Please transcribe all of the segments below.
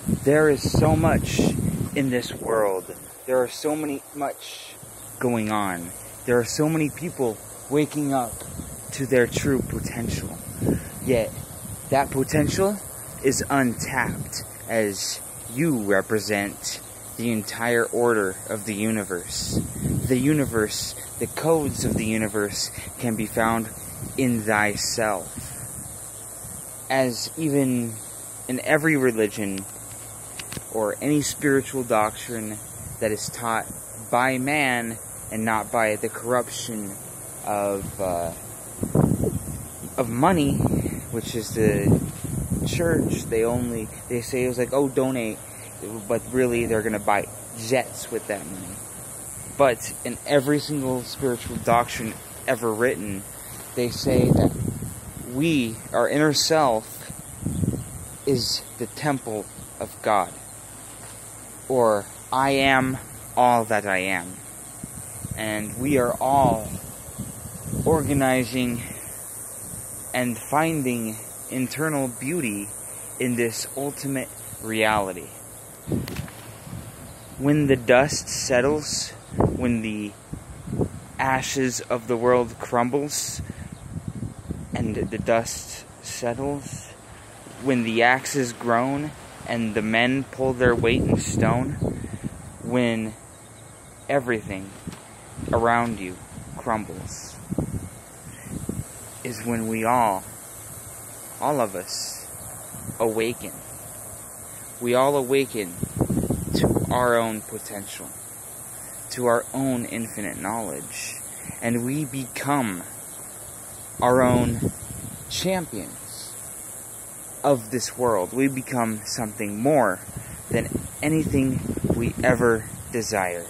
There is so much in this world. There are so much going on. There are so many people waking up to their true potential. Yet, that potential is untapped, as you represent the entire order of the universe. The universe, the codes of the universe can be found in thyself. As even in every religion or any spiritual doctrine that is taught by man and not by the corruption of money, which is the church, they say it was like, oh, donate, but really they're gonna buy jets with that money. But in every single spiritual doctrine ever written, they say that our inner self, is the temple of God. Or, I am all that I am. And we are all organizing and finding internal beauty in this ultimate reality. When the dust settles, when the ashes of the world crumbles, and the dust settles, when the axe is grown, and the men pull their weight in stone, when everything around you crumbles, is when we all of us, awaken. We all awaken to our own potential, to our own infinite knowledge, and we become our own champions of this world. We become something more than anything we ever desired.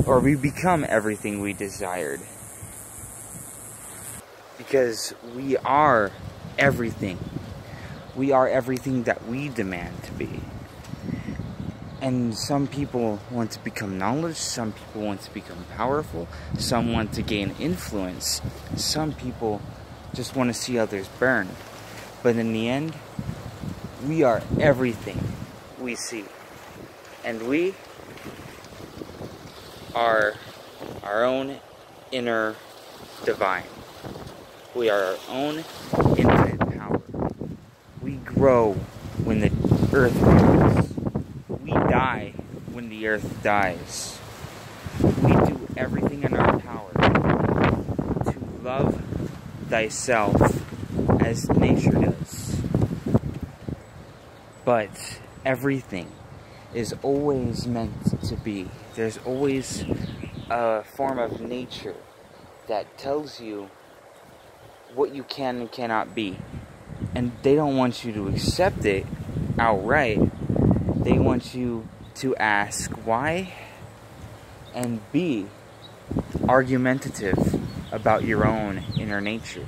Or we become everything we desired. Because we are everything. We are everything that we demand to be. And some people want to become knowledge, some people want to become powerful, some want to gain influence, some people just want to see others burn. But in the end, we are everything we see. And we are our own inner divine. We are our own infinite power. We grow when the earth grows. We die when the earth dies. We do everything in our power to love thyself as nature does. But everything is always meant to be. There's always a form of nature that tells you what you can and cannot be. And they don't want you to accept it outright. They want you to ask why and be argumentative about your own inner nature.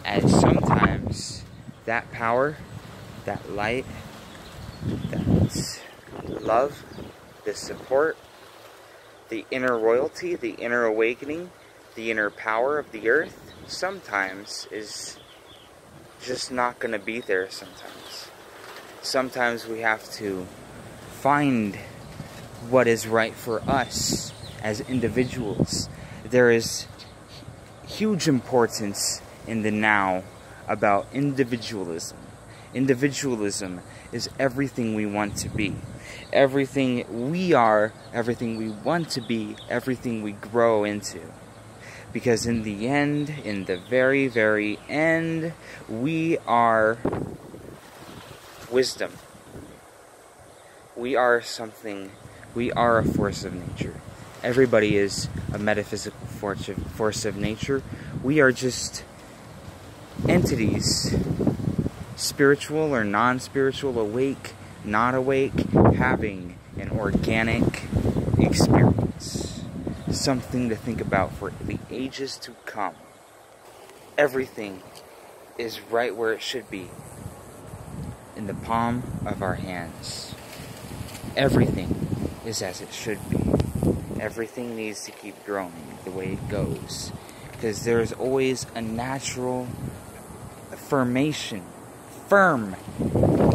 As sometimes that power, that light, that love, the support, the inner royalty, the inner awakening, the inner power of the earth, sometimes is just not going to be there sometimes. Sometimes we have to find what is right for us as individuals. There is huge importance in the now about individualism. Individualism is everything we want to be. Everything we are, everything we want to be, everything we grow into. Because in the end, in the very, very end, we are wisdom. We are something, we are a force of nature. Everybody is a metaphysical force of nature. We are just entities, spiritual or non-spiritual, awake, not awake, having an organic experience. Something to think about for the ages to come. Everything is right where it should be, in the palm of our hands. Everything is as it should be. Everything needs to keep growing the way it goes, because there's always a natural formation, firm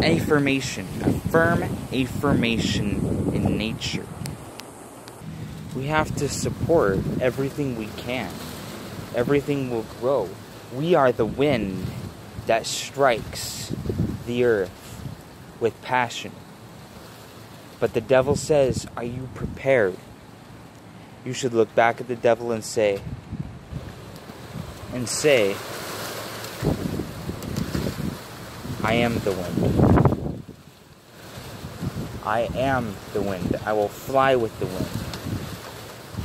affirmation, a firm affirmation in nature. We have to support everything we can. Everything will grow. We are the wind that strikes the earth with passion. But the devil says, are you prepared? You should look back at the devil and say, I am the wind. I am the wind. I will fly with the wind.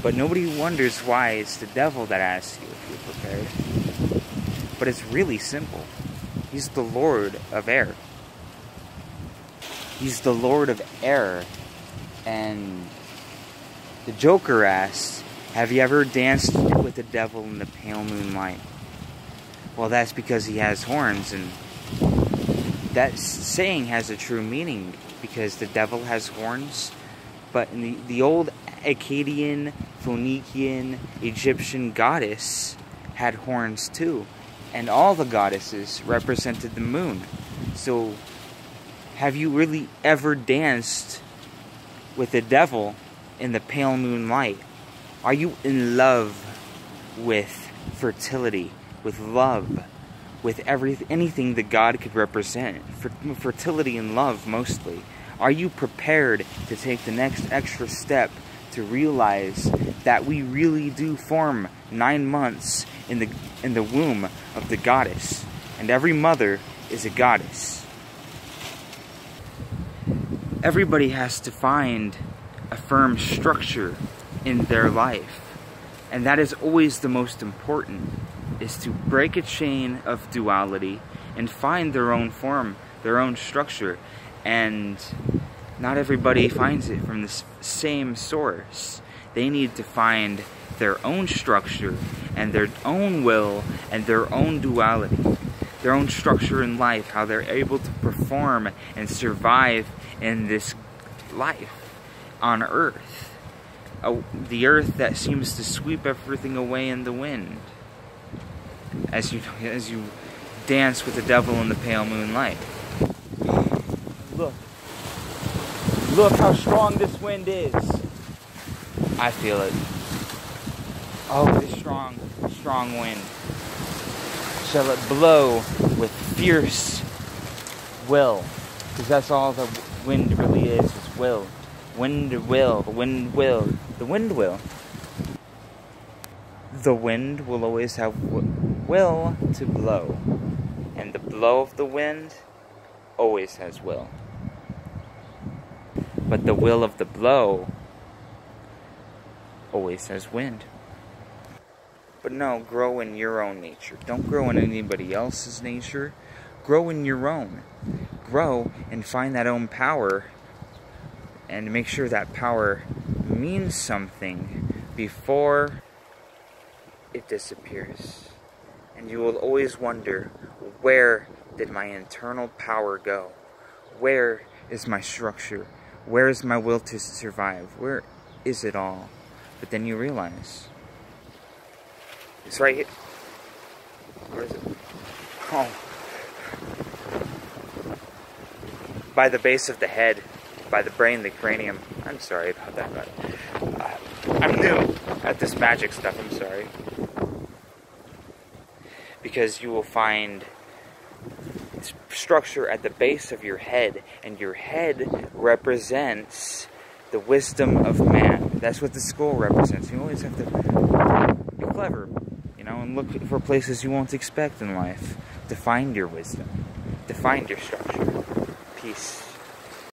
But nobody wonders why it's the devil that asks you if you're prepared. But it's really simple. He's the Lord of air. He's the Lord of air. And the Joker asks, have you ever danced with the devil in the pale moonlight? Well, that's because he has horns, and that saying has a true meaning, because the devil has horns. But in the old Akkadian, Phoenician, Egyptian goddess had horns too. And all the goddesses represented the moon. So, have you really ever danced with the devil in the pale moonlight? Are you in love with fertility, with love, with anything that God could represent? Fertility and love, mostly. Are you prepared to take the next extra step to realize that we really do form 9 months in the womb of the goddess, and every mother is a goddess? Everybody has to find a firm structure in their life, and that is always the most important, is to break a chain of duality and find their own form, their own structure. And not everybody finds it from the same source. They need to find their own structure and their own will and their own duality, their own structure in life, how they're able to perform and survive in this life on earth. The earth that seems to sweep everything away in the wind as you dance with the devil in the pale moonlight. Look how strong this wind is. I feel it. Oh, this strong wind. Shall it blow with fierce will? Because that's all the wind really is will. Wind will. The wind will. The wind will. The wind will always have will to blow. And the blow of the wind always has will. But the will of the blow always has wind. But no, grow in your own nature. Don't grow in anybody else's nature. Grow in your own. Grow and find that own power, and make sure that power means something before it disappears. And you will always wonder, where did my internal power go? Where is my structure? Where is my will to survive? Where is it all? But then you realize, it's right here. Where is it? Oh. By the base of the head, by the brain, the cranium. I'm sorry about that, but I'm new at this magic stuff, I'm sorry. Because you will find structure at the base of your head, and your head represents the wisdom of man. That's what the skull represents. You always have to be clever, and look for places you won't expect in life to find your wisdom, to find your structure. Peace.